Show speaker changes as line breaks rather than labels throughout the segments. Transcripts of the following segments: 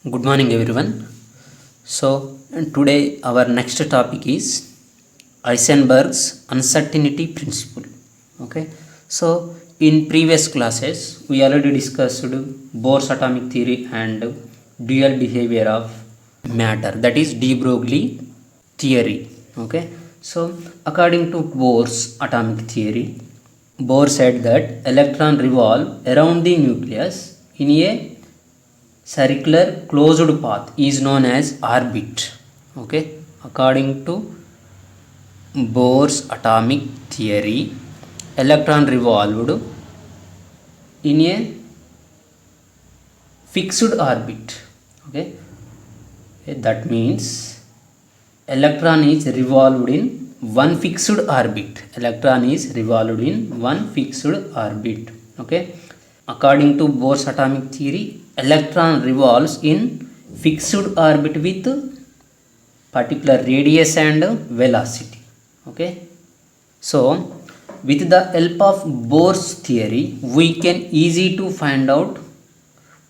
Good morning, everyone. Today our next topic is Heisenberg's uncertainty principle. Okay. In previous classes, we already discussed Bohr's atomic theory and dual behavior of matter, that is de Broglie theory. Okay. According to Bohr's atomic theory, Bohr said that electron revolve around the nucleus in a circular closed path is known as orbit. Okay, according to Bohr's atomic theory, electron revolved in a fixed orbit. Okay, that means electron is revolved in one fixed orbit. Electron is revolved in one fixed orbit. Okay, according to Bohr's atomic theory, electron revolves in fixed orbit with particular radius and velocity. Okay, so with the help of Bohr's theory, we can easy to find out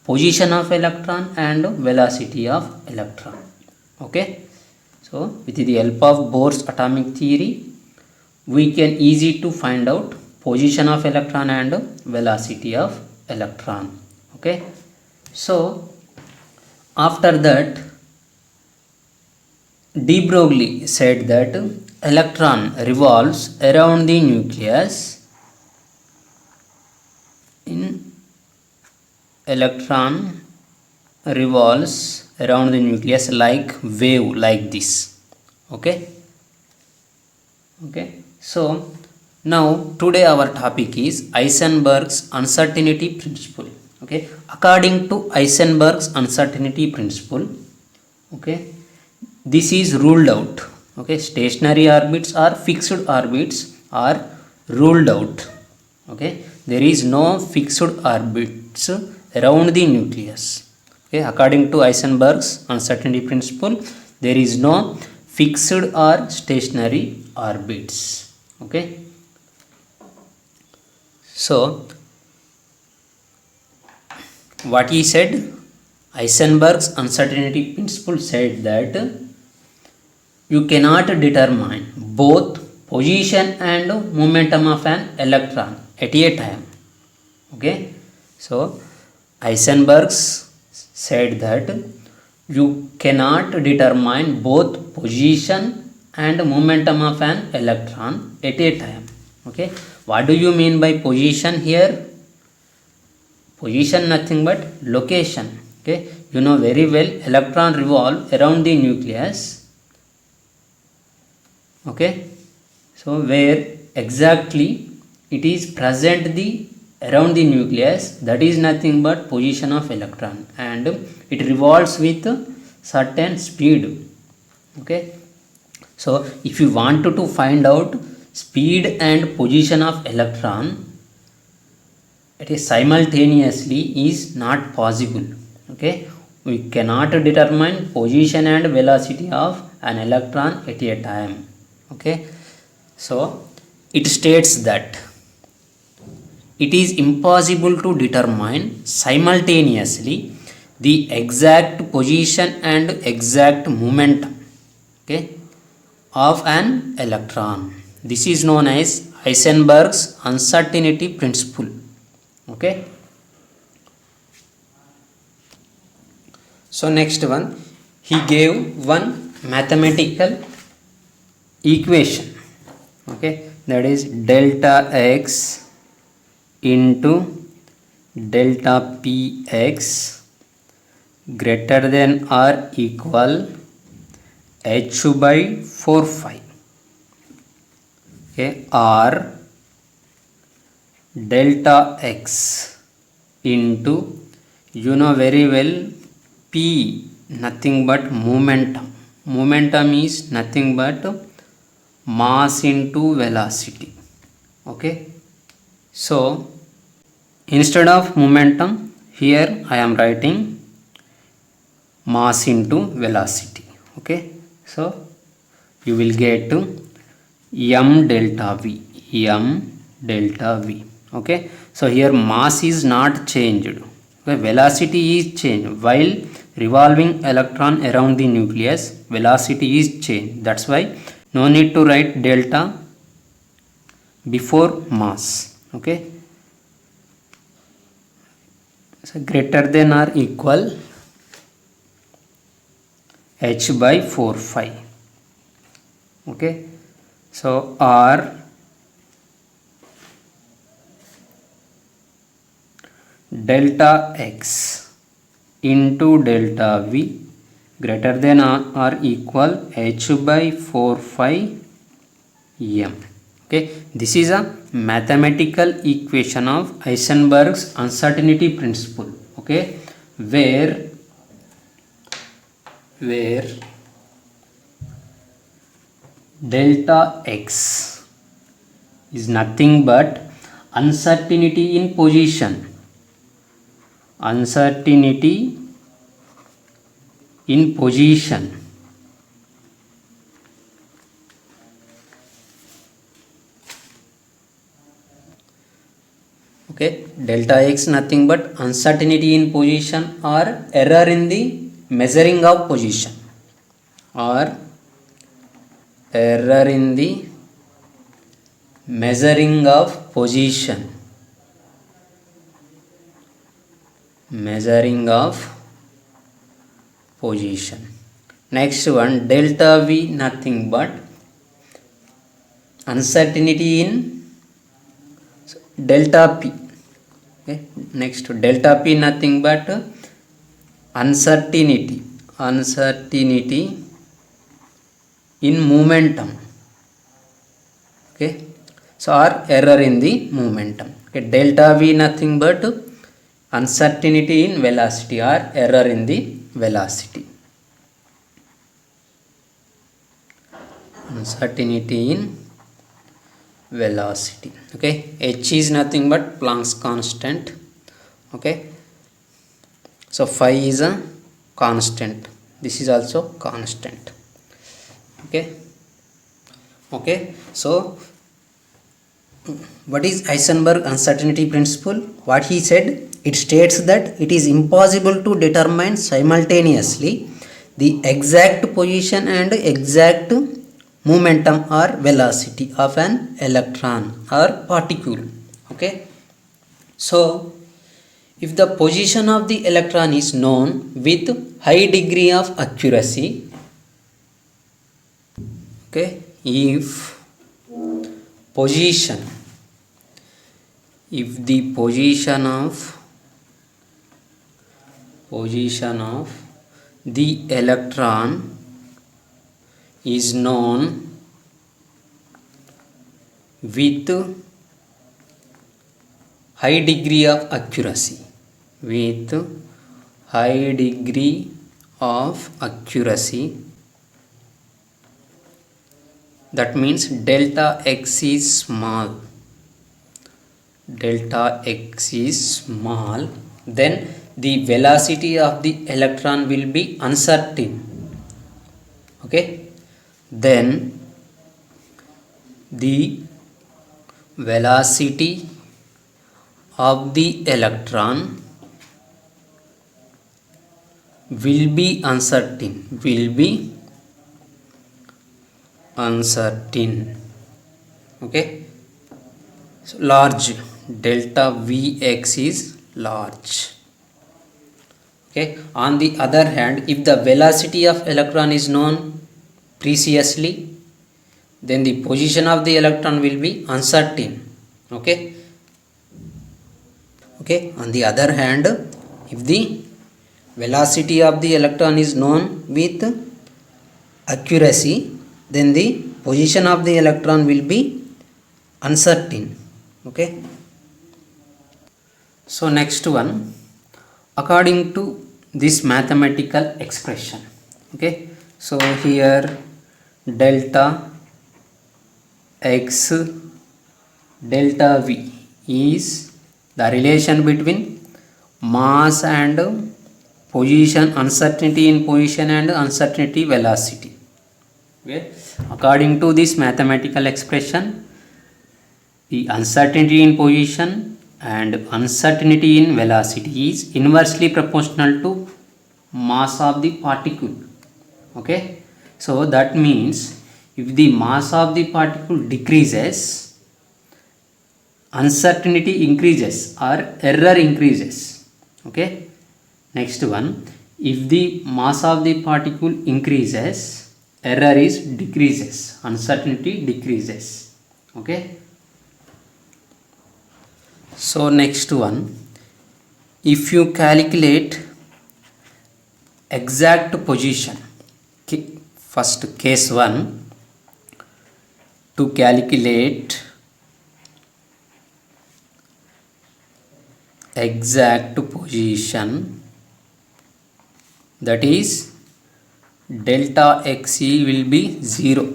position of electron and velocity of electron. Okay, so with the help of Bohr's atomic theory, we can easy to find out position of electron and velocity of electron. Okay, so after that, de Broglie said that electron revolves around the nucleus in electron revolves around the nucleus like wave, like this. Okay, so now today our topic is Heisenberg's uncertainty principle. Okay, according to Heisenberg's uncertainty principle, okay, this is ruled out. Okay, stationary orbits or fixed orbits are ruled out. Okay, there is no fixed orbits around the nucleus. Okay, according to Heisenberg's uncertainty principle, there is no fixed or stationary orbits. Okay, so what he said, Heisenberg's uncertainty principle said that you cannot determine both position and momentum of an electron at a time. Okay, so Heisenberg said that you cannot determine both position and momentum of an electron at a time. Okay, what do you mean by position here? Position nothing but location. Okay, you know very well electron revolve around the nucleus. Okay, so where exactly it is present the around the nucleus, that is nothing but position of electron, and it revolves with certain speed. Okay, so if you want to find out speed and position of electron, it is simultaneously is not possible. Okay, we cannot determine position and velocity of an electron at a time. Okay, so it states that it is impossible to determine simultaneously the exact position and exact momentum, okay, of an electron. This is known as Heisenberg's uncertainty principle. Okay, so next one, he gave one mathematical equation. Okay, that is delta x into delta px greater than or equal h by 4 phi. Okay, or delta x into, you know very well, p nothing but momentum. Momentum is nothing but mass into velocity. Okay, so instead of momentum, here I am writing mass into velocity. Okay, so you will get m delta v, m delta v. Okay, so here mass is not changed, okay, velocity is changed, while revolving electron around the nucleus, velocity is change. That's why no need to write delta before mass. Okay, so greater than or equal h by 4 phi. Okay, so r delta x into delta v greater than or equal h by 4 phi m. Okay, this is a mathematical equation of Heisenberg's uncertainty principle. Okay, where delta x is nothing but uncertainty in position. Uncertainty in position. Okay, delta x nothing but uncertainty in position or error in the measuring of position, or error in the measuring of position. Measuring of position. Next one, delta v nothing but uncertainty in delta p. Okay, next delta p nothing but uncertainty in momentum. Okay, so or error in the momentum. Okay, delta v nothing but uncertainty in velocity or error in the velocity. Uncertainty in velocity. Okay, h is nothing but Planck's constant. Okay, so phi is a constant. This is also constant. Okay, so what is Heisenberg uncertainty principle? What he said, it states that it is impossible to determine simultaneously the exact position and exact momentum or velocity of an electron or particle. Okay, so if the position of the electron is known with high degree of accuracy, okay, if the position of the electron is known with high degree of accuracy, that means delta x is small, then the velocity of the electron will be uncertain. Okay, then the velocity of the electron will be uncertain. Okay, so large, delta Vx is large. Okay, on the other hand, if the velocity of electron is known previously, then the position of the electron will be uncertain. Okay, on the other hand, if the velocity of the electron is known with accuracy, then the position of the electron will be uncertain. Okay, so next one, according to this mathematical expression. Okay, so here delta x delta v is the relation between mass and position, uncertainty in position and uncertainty velocity. Okay, according to this mathematical expression, the uncertainty in position and uncertainty in velocity is inversely proportional to mass of the particle. Okay, so that means if the mass of the particle decreases, uncertainty increases or error increases. Okay, next one, if the mass of the particle increases, error is decreases, uncertainty decreases. Okay, so next one, if you calculate exact position, first case 1, to calculate exact position, that is delta xe will be 0.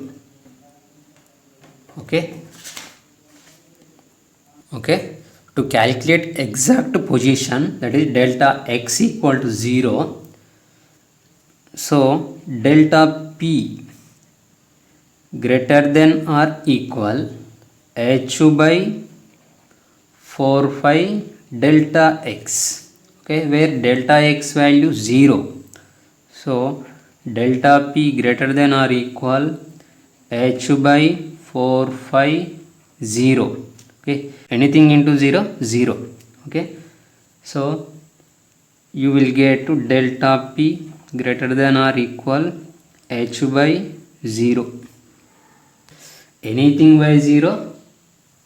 Okay, to calculate exact position, that is delta x equal to 0, so delta p greater than or equal h by 4 phi delta x. Okay, where delta x value 0, so delta p greater than or equal h by 4 phi 0. Okay, anything into 0, 0. Okay, so you will get to delta p greater than or equal h by 0. Anything by 0,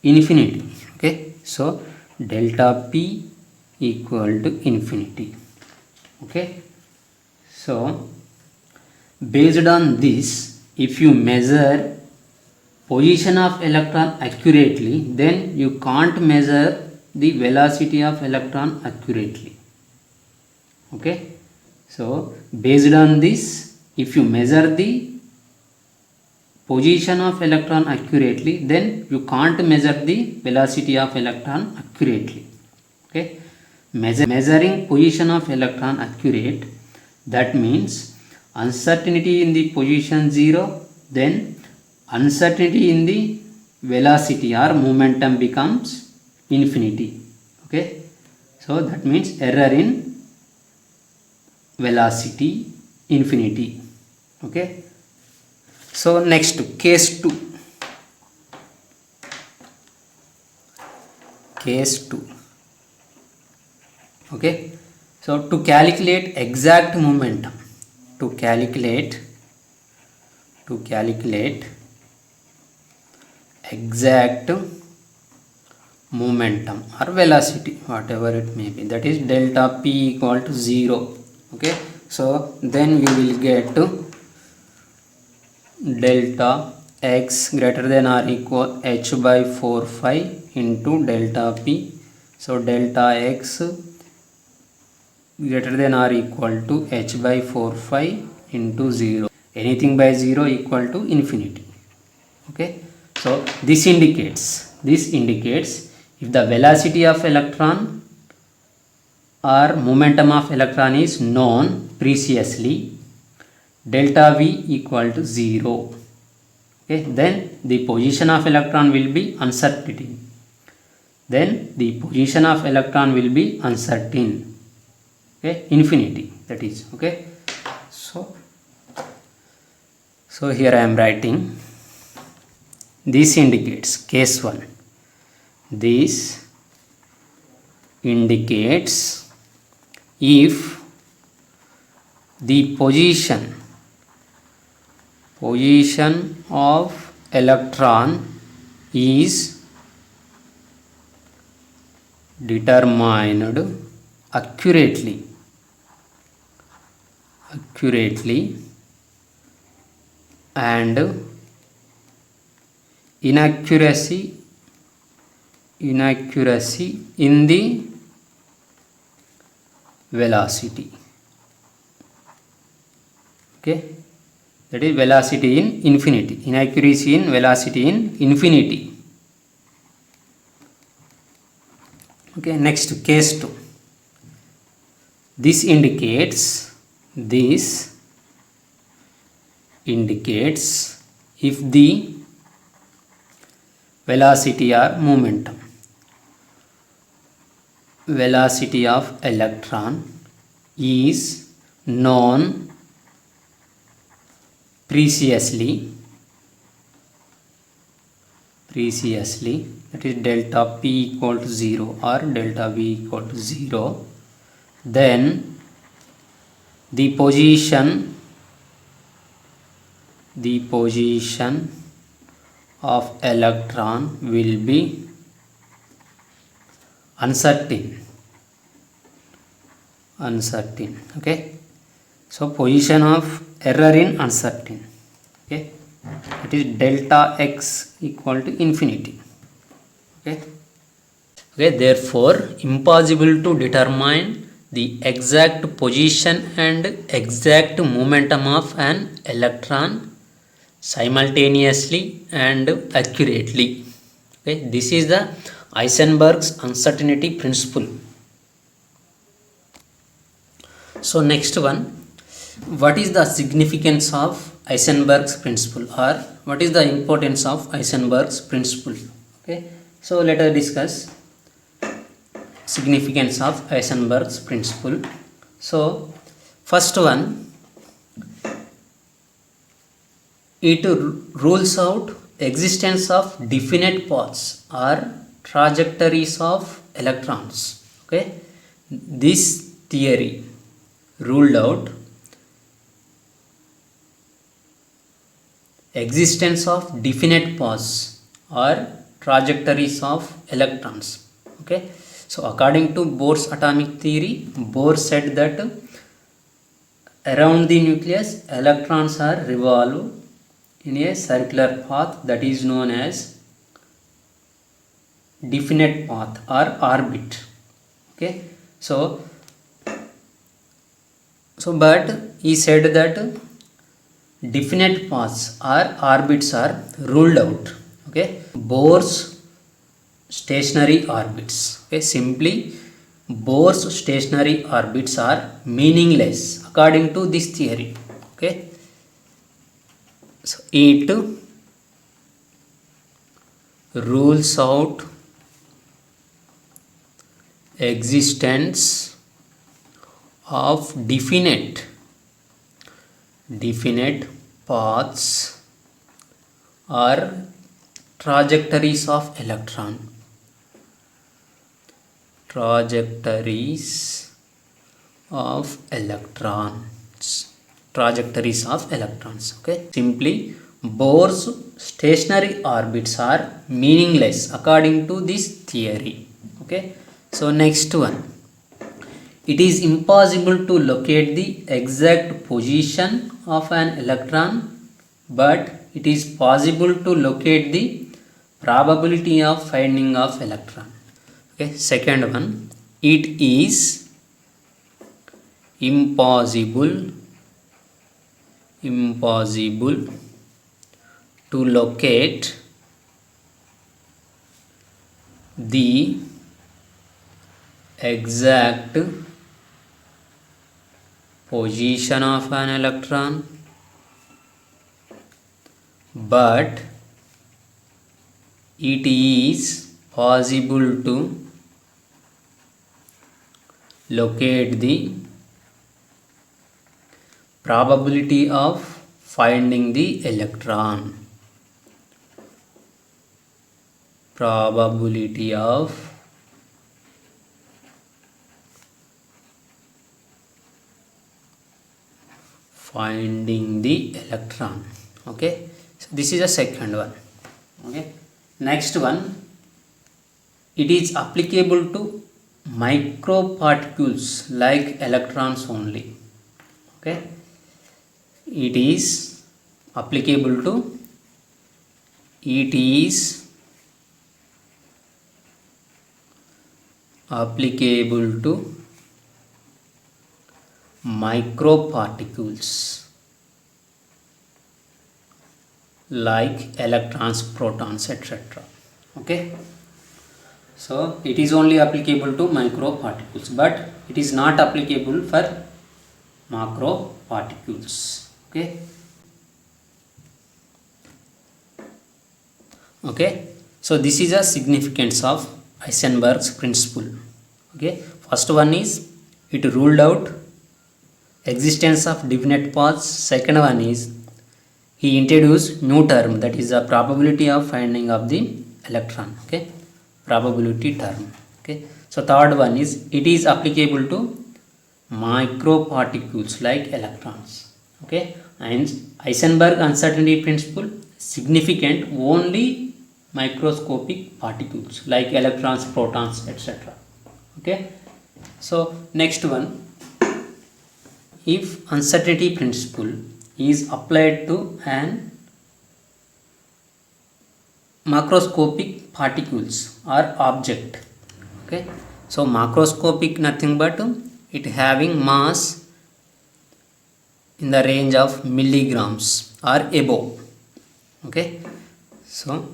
infinity. Okay, so delta p equal to infinity. Okay, so based on this, if you measure position of electron accurately, then you can't measure the velocity of electron accurately. Okay, so based on this, if you measure the position of electron accurately, then you can't measure the velocity of electron accurately. Okay, measuring position of electron accurate, that means uncertainty in the position 0, then uncertainty in the velocity or momentum becomes infinity. Okay, so that means error in velocity infinity. Okay, so next case 2. Okay, so to calculate exact momentum, to calculate exact momentum or velocity, whatever it may be, that is delta p equal to 0. Okay, so then you will get delta x greater than or equal h by 4 phi into delta p. So delta x greater than or equal to h by 4 phi into 0. Anything by 0 equal to infinity. Okay, so this indicates if the velocity of electron or momentum of electron is known previously, delta v equal to 0. Okay, then the position of electron will be uncertain. Okay, infinity, that is. Okay, so here I am writing, this indicates case 1. This indicates if the position of electron is determined accurately and inaccuracy in the velocity. Okay, that is velocity in infinity, inaccuracy in velocity in infinity. Okay, next case 2. This indicates if the velocity or momentum, velocity of electron is known previously, that is delta P equal to 0 or delta V equal to 0, then the position of electron will be uncertain. Okay, so position of error in uncertain. Okay, it is delta x equal to infinity. Okay, therefore impossible to determine the exact position and exact momentum of an electron simultaneously and accurately. Okay, this is the Heisenberg's uncertainty principle. So next one, what is the significance of Heisenberg's principle, or what is the importance of Heisenberg's principle? Okay, so let us discuss significance of Heisenberg's principle. So first one, it rules out existence of definite paths or trajectories of electrons. Okay, this theory ruled out existence of definite paths or trajectories of electrons. Okay, so according to Bohr's atomic theory, Bohr said that around the nucleus electrons are revolve in a circular path that is known as definite path or orbit. Okay, so but he said that definite paths or orbits are ruled out. Okay, Bohr's stationary orbits. Okay, simply Bohr's stationary orbits are meaningless according to this theory. Okay, so it rules out existence of definite paths or trajectories of electrons. Okay, simply Bohr's stationary orbits are meaningless according to this theory. Okay, so next one, it is impossible to locate the exact position of an electron, but it is possible to locate the probability of finding of electron. Okay, second one, it is impossible to locate the exact position of an electron, but it is possible to locate the probability of finding the electron. Probability of finding the electron. Okay, so this is the second one. Okay, next one, it is applicable to microparticles like electrons only. Okay, it is applicable to microparticles like electrons, protons, etc. Okay, so it is only applicable to microparticles, but it is not applicable for macroparticles. Okay, so this is a significance of Heisenberg's principle. Okay, first one is it ruled out existence of definite paths. Second one is he introduced new term, that is the probability of finding of the electron. Okay, probability term. Okay, so third one is it is applicable to microparticles like electrons. Okay, and Heisenberg uncertainty principle significant only microscopic particles like electrons, protons, etc. Okay, so next one, if uncertainty principle is applied to an macroscopic particles or object. Okay, so macroscopic nothing but it having mass in the range of milligrams or above. Okay, so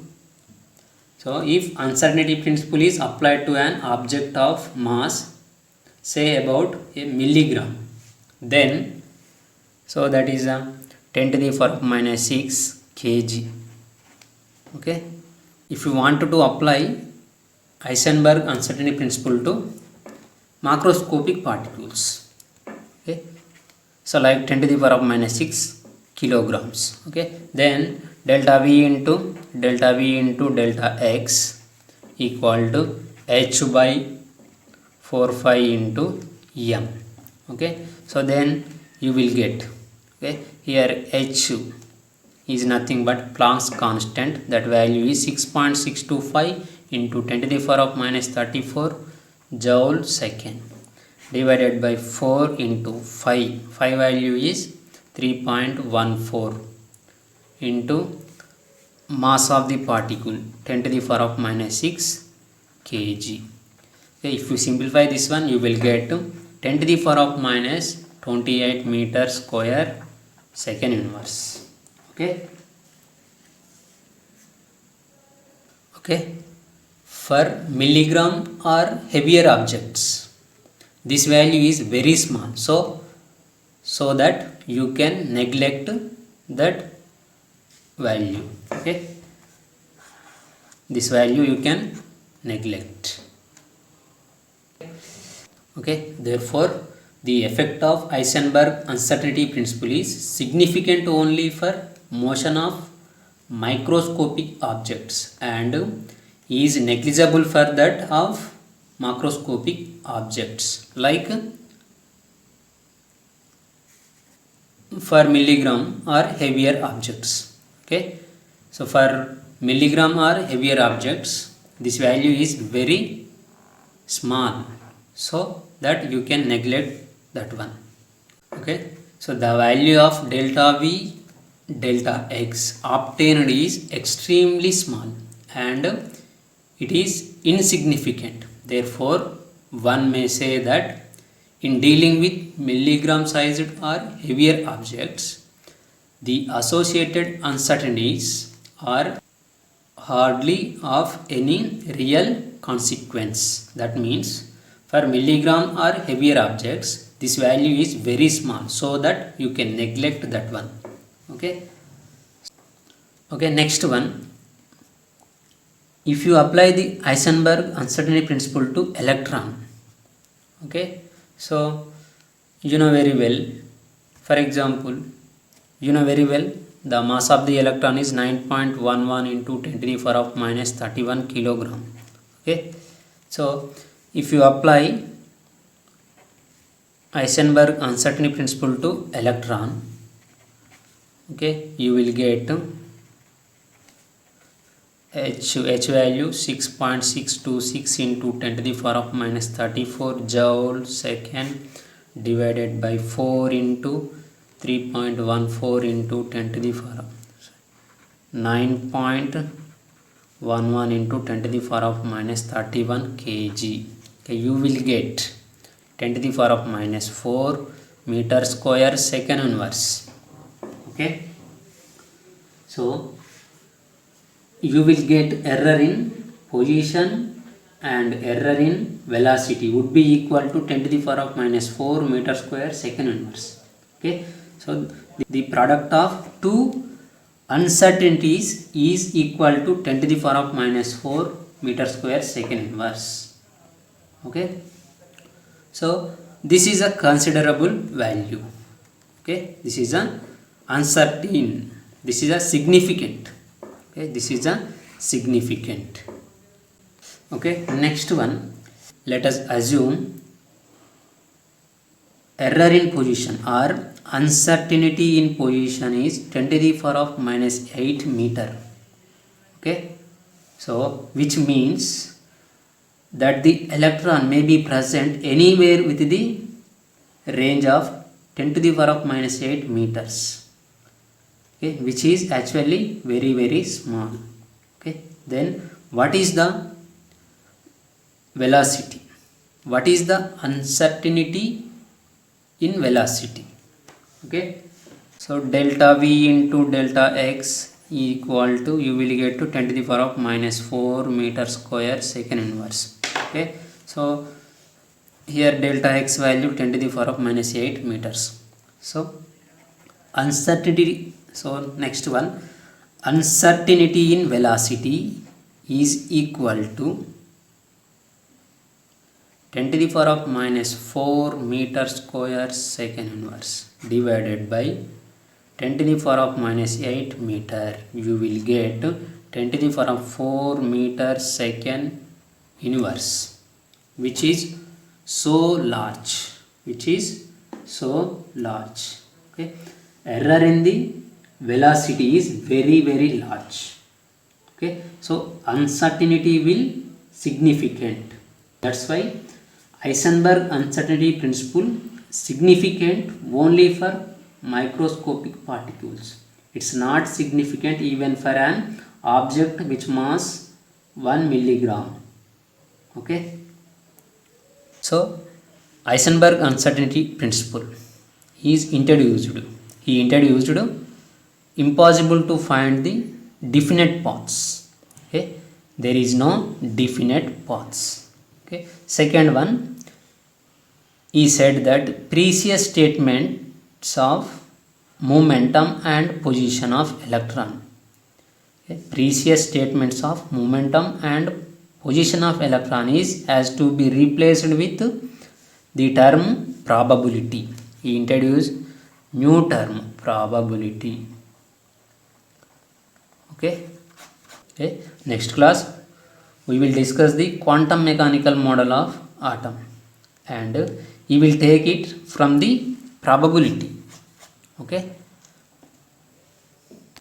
if uncertainty principle is applied to an object of mass say about a milligram, then so that is a 10 to the power minus 6 kg. Okay, if you want to apply Heisenberg uncertainty principle to macroscopic particles, okay, so like 10 to the power minus 6 kilograms. Okay, then delta v into delta x equal to h by 4 pi into m. Okay, so then you will get, okay, here h is nothing but Planck's constant, that value is 6.625 into 10 to the power minus 34 joule second divided by 4 into 5 value is 3.14 into mass of the particle 10 to the power minus 6 kg. Okay, if you simplify this one you will get 10 to the power minus 28 meter square second inverse. Okay, for milligram or heavier objects this value is very small, so that you can neglect that value. Okay, this value you can neglect. Okay, therefore the effect of Heisenberg uncertainty principle is significant only for motion of microscopic objects and is negligible for that of macroscopic objects like for milligram or heavier objects. Okay, so for milligram or heavier objects this value is very small, so that you can neglect that one. Okay, so the value of delta v delta x obtained is extremely small and it is insignificant. Therefore one may say that in dealing with milligram sized or heavier objects the associated uncertainties are hardly of any real consequence. That means for milligram or heavier objects this value is very small, so that you can neglect that one. Okay, next one, if you apply the Heisenberg uncertainty principle to electron. Okay, so you know very well, for example, you know very well the mass of the electron is 9.11 into 10 to the power minus 31 kilogram. Okay, so if you apply Heisenberg uncertainty principle to electron, okay, you will get h value 6.626 into 10 to the power minus 34 joule second divided by 4 into 3.14 into 10 to the power 9.11 into 10 to the power minus 31 kg. Okay, you will get 10 to the power minus 4 meter square second inverse. Okay, so you will get error in position and error in velocity would be equal to 10 to the power minus 4 meter square second inverse. Okay, so the product of two uncertainties is equal to 10 to the power minus 4 meter square second inverse. Okay, so this is a considerable value. Okay, this is a uncertain, this is a significant. Okay, this is a significant. Okay, next one, let us assume error in position or uncertainty in position is 10 to the power of minus 8 meter. Okay, so which means that the electron may be present anywhere with the range of 10 to the power of minus 8 meters. Okay, which is actually very very small. Okay, then what is the velocity? What is the uncertainty in velocity? Okay, so delta v into delta x equal to, you will get to 10 to the power of minus 4 meter square second inverse. Okay, so here delta x value 10 to the power of minus 8 meters. So uncertainty, so next one, uncertainty in velocity is equal to 10 to the power of minus 4 meter square second inverse divided by 10 to the power of minus 8 meter. You will get 10 to the power of 4 meter second inverse, which is so large, which is so large. Okay, error in the velocity is very very large. Okay, so uncertainty will significant. That's why Heisenberg uncertainty principle significant only for microscopic particles. It's not significant even for an object which mass 1 milligram. Okay, so Heisenberg uncertainty principle is introduced. He introduced impossible to find the definite paths. Okay, there is no definite paths. Okay, second one, he said that previous statements of momentum and position of electron. Okay, previous statements of momentum and position of electron is has to be replaced with the term probability. He introduced new term probability. Okay, okay, next class we will discuss the quantum mechanical model of atom, and we will take it from the probability. Okay.